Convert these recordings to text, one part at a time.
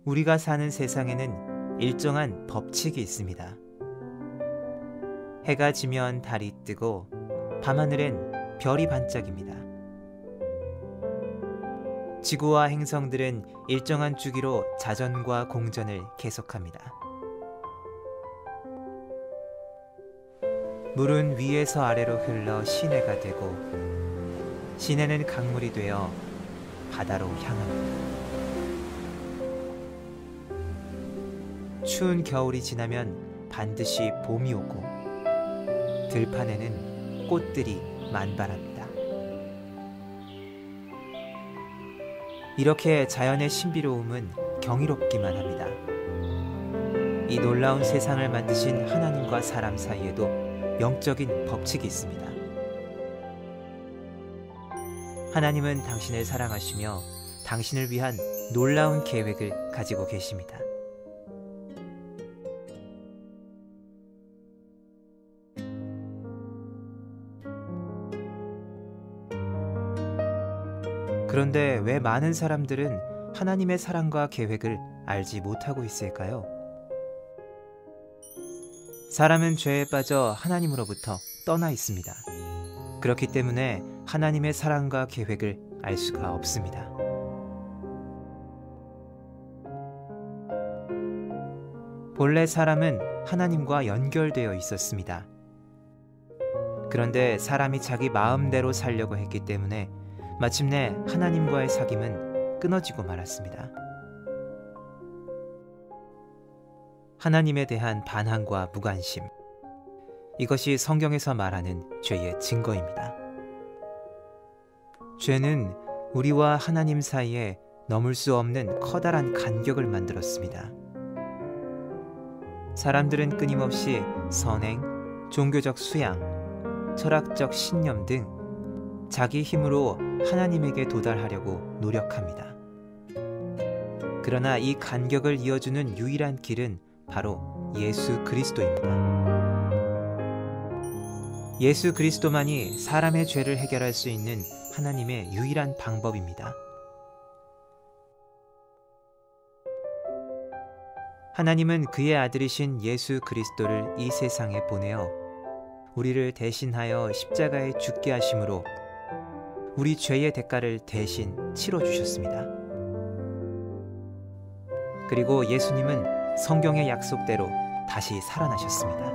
우리가 사는 세상에는 일정한 법칙이 있습니다. 해가 지면 달이 뜨고 밤하늘엔 별이 반짝입니다. 지구와 행성들은 일정한 주기로 자전과 공전을 계속합니다. 물은 위에서 아래로 흘러 시내가 되고 시내는 강물이 되어 바다로 향합니다. 추운 겨울이 지나면 반드시 봄이 오고 들판에는 꽃들이 만발합니다. 이렇게 자연의 신비로움은 경이롭기만 합니다. 이 놀라운 세상을 만드신 하나님과 사람 사이에도 영적인 법칙이 있습니다. 하나님은 당신을 사랑하시며 당신을 위한 놀라운 계획을 가지고 계십니다. 그런데 왜 많은 사람들은 하나님의 사랑과 계획을 알지 못하고 있을까요? 사람은 죄에 빠져 하나님으로부터 떠나 있습니다. 그렇기 때문에 하나님의 사랑과 계획을 알 수가 없습니다. 본래 사람은 하나님과 연결되어 있었습니다. 그런데 사람이 자기 마음대로 살려고 했기 때문에 마침내 하나님과의 사귐은 끊어지고 말았습니다. 하나님에 대한 반항과 무관심, 이것이 성경에서 말하는 죄의 증거입니다. 죄는 우리와 하나님 사이에 넘을 수 없는 커다란 간격을 만들었습니다. 사람들은 끊임없이 선행, 종교적 수양, 철학적 신념 등 자기 힘으로 하나님에게 도달하려고 노력합니다. 그러나 이 간격을 이어주는 유일한 길은 바로 예수 그리스도입니다. 예수 그리스도만이 사람의 죄를 해결할 수 있는 하나님의 유일한 방법입니다. 하나님은 그의 아들이신 예수 그리스도를 이 세상에 보내어 우리를 대신하여 십자가에 죽게 하심으로 우리 죄의 대가를 대신 치러주셨습니다. 그리고 예수님은 성경의 약속대로 다시 살아나셨습니다.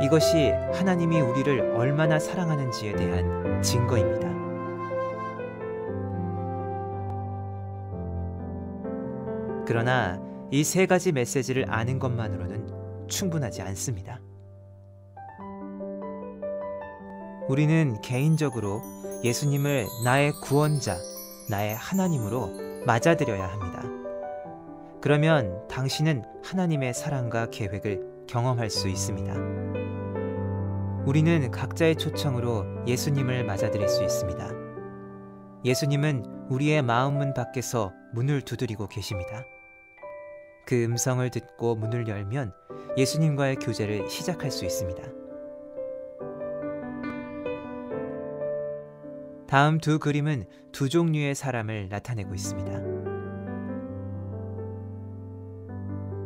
이것이 하나님이 우리를 얼마나 사랑하는지에 대한 증거입니다. 그러나 이 세 가지 메시지를 아는 것만으로는 충분하지 않습니다. 우리는 개인적으로 예수님을 나의 구원자, 나의 하나님으로 맞아들여야 합니다. 그러면 당신은 하나님의 사랑과 계획을 경험할 수 있습니다. 우리는 각자의 초청으로 예수님을 맞아들일 수 있습니다. 예수님은 우리의 마음문 밖에서 문을 두드리고 계십니다. 그 음성을 듣고 문을 열면 예수님과의 교제를 시작할 수 있습니다. 다음 두 그림은 두 종류의 사람을 나타내고 있습니다.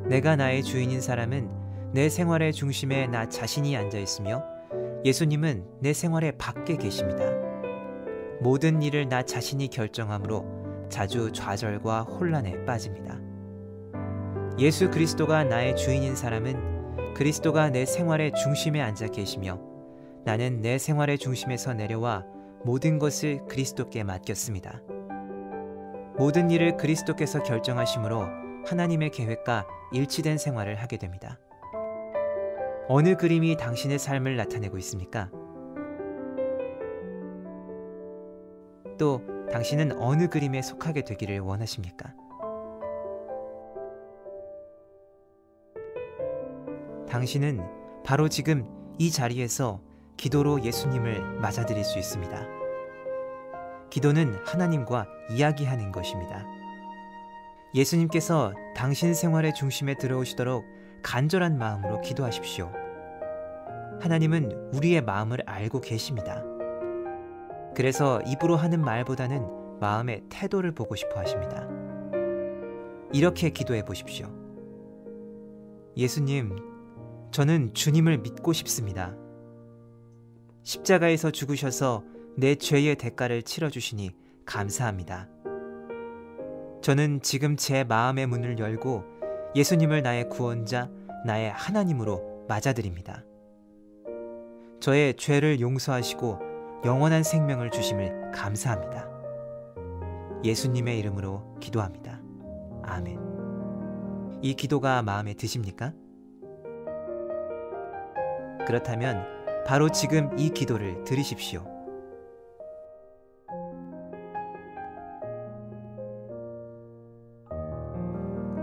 내가 나의 주인인 사람은 내 생활의 중심에 나 자신이 앉아 있으며 예수님은 내 생활의 밖에 계십니다. 모든 일을 나 자신이 결정하므로 자주 좌절과 혼란에 빠집니다. 예수 그리스도가 나의 주인인 사람은 그리스도가 내 생활의 중심에 앉아 계시며 나는 내 생활의 중심에서 내려와 모든 것을 그리스도께 맡겼습니다. 모든 일을 그리스도께서 결정하심으로 하나님의 계획과 일치된 생활을 하게 됩니다. 어느 그림이 당신의 삶을 나타내고 있습니까? 또 당신은 어느 그림에 속하게 되기를 원하십니까? 당신은 바로 지금 이 자리에서 기도로 예수님을 맞아들일 수 있습니다. 기도는 하나님과 이야기하는 것입니다. 예수님께서 당신 생활의 중심에 들어오시도록 간절한 마음으로 기도하십시오. 하나님은 우리의 마음을 알고 계십니다. 그래서 입으로 하는 말보다는 마음의 태도를 보고 싶어 하십니다. 이렇게 기도해 보십시오. 예수님, 저는 주님을 믿고 싶습니다. 십자가에서 죽으셔서 내 죄의 대가를 치러주시니 감사합니다. 저는 지금 제 마음의 문을 열고 예수님을 나의 구원자, 나의 하나님으로 맞아들입니다. 저의 죄를 용서하시고 영원한 생명을 주심을 감사합니다. 예수님의 이름으로 기도합니다. 아멘. 이 기도가 마음에 드십니까? 그렇다면 바로 지금 이 기도를 드리십시오.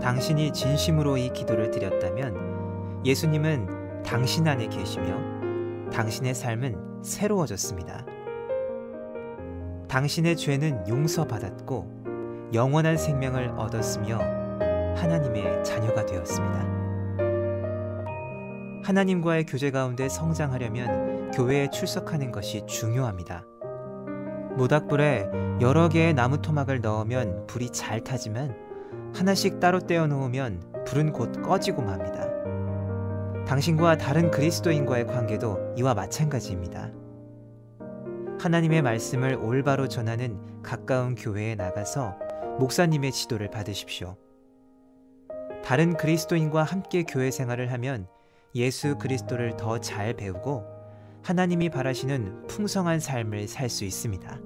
당신이 진심으로 이 기도를 드렸다면 예수님은 당신 안에 계시며 당신의 삶은 새로워졌습니다. 당신의 죄는 용서받았고 영원한 생명을 얻었으며 하나님의 자녀가 되었습니다. 하나님과의 교제 가운데 성장하려면 교회에 출석하는 것이 중요합니다. 모닥불에 여러 개의 나무 토막을 넣으면 불이 잘 타지만 하나씩 따로 떼어 놓으면 불은 곧 꺼지고 맙니다. 당신과 다른 그리스도인과의 관계도 이와 마찬가지입니다. 하나님의 말씀을 올바로 전하는 가까운 교회에 나가서 목사님의 지도를 받으십시오. 다른 그리스도인과 함께 교회 생활을 하면 예수 그리스도를 더 잘 배우고 하나님이 바라시는 풍성한 삶을 살 수 있습니다.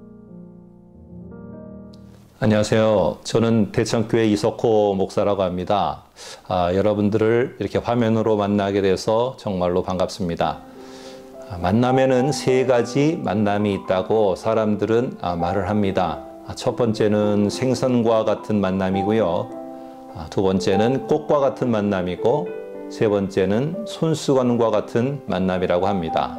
안녕하세요. 저는 대천교회 이석호 목사라고 합니다. 여러분들을 이렇게 화면으로 만나게 돼서 정말로 반갑습니다. 만남에는 세 가지 만남이 있다고 사람들은 말을 합니다. 첫 번째는 생선과 같은 만남이고요. 두 번째는 꽃과 같은 만남이고 세 번째는 손수건과 같은 만남이라고 합니다.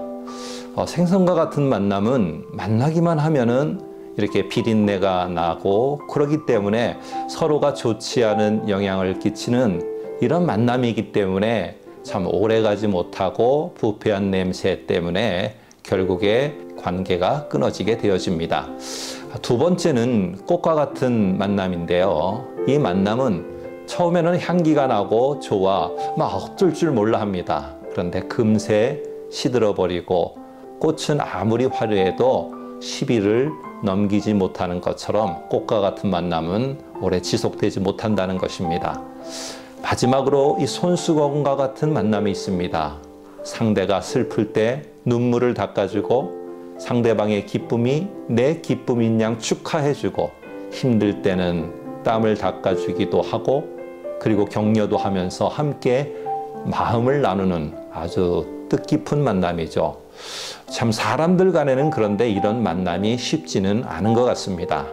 생선과 같은 만남은 만나기만 하면은 이렇게 비린내가 나고 그러기 때문에 서로가 좋지 않은 영향을 끼치는 이런 만남이기 때문에 참 오래가지 못하고 부패한 냄새 때문에 결국에 관계가 끊어지게 되어집니다. 두 번째는 꽃과 같은 만남인데요. 이 만남은 처음에는 향기가 나고 좋아 막 어쩔 줄 몰라 합니다. 그런데 금세 시들어버리고 꽃은 아무리 화려해도 10일을 넘기지 못하는 것처럼 꽃과 같은 만남은 오래 지속되지 못한다는 것입니다. 마지막으로 이 손수건과 같은 만남이 있습니다. 상대가 슬플 때 눈물을 닦아주고 상대방의 기쁨이 내 기쁨인 양 축하해주고 힘들 때는 땀을 닦아주기도 하고 그리고 격려도 하면서 함께 마음을 나누는 아주 뜻깊은 만남이죠. 참 사람들 간에는 그런데 이런 만남이 쉽지는 않은 것 같습니다.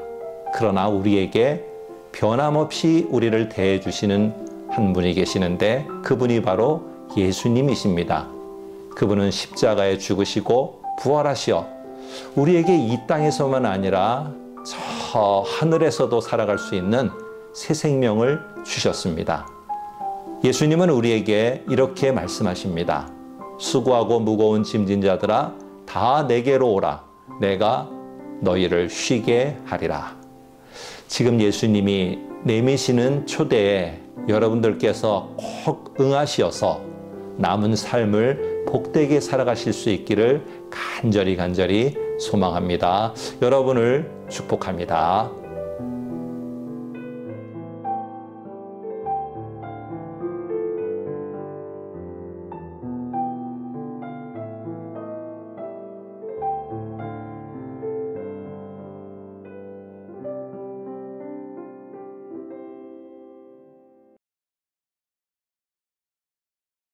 그러나 우리에게 변함없이 우리를 대해 주시는 한 분이 계시는데 그분이 바로 예수님이십니다. 그분은 십자가에 죽으시고 부활하시어 우리에게 이 땅에서만 아니라 저 하늘에서도 살아갈 수 있는 새 생명을 주셨습니다. 예수님은 우리에게 이렇게 말씀하십니다. 수고하고 무거운 짐진 자들아 다 내게로 오라. 내가 너희를 쉬게 하리라. 지금 예수님이 내미시는 초대에 여러분들께서 꼭 응하시어서 남은 삶을 복되게 살아가실 수 있기를 간절히 소망합니다. 여러분을 축복합니다.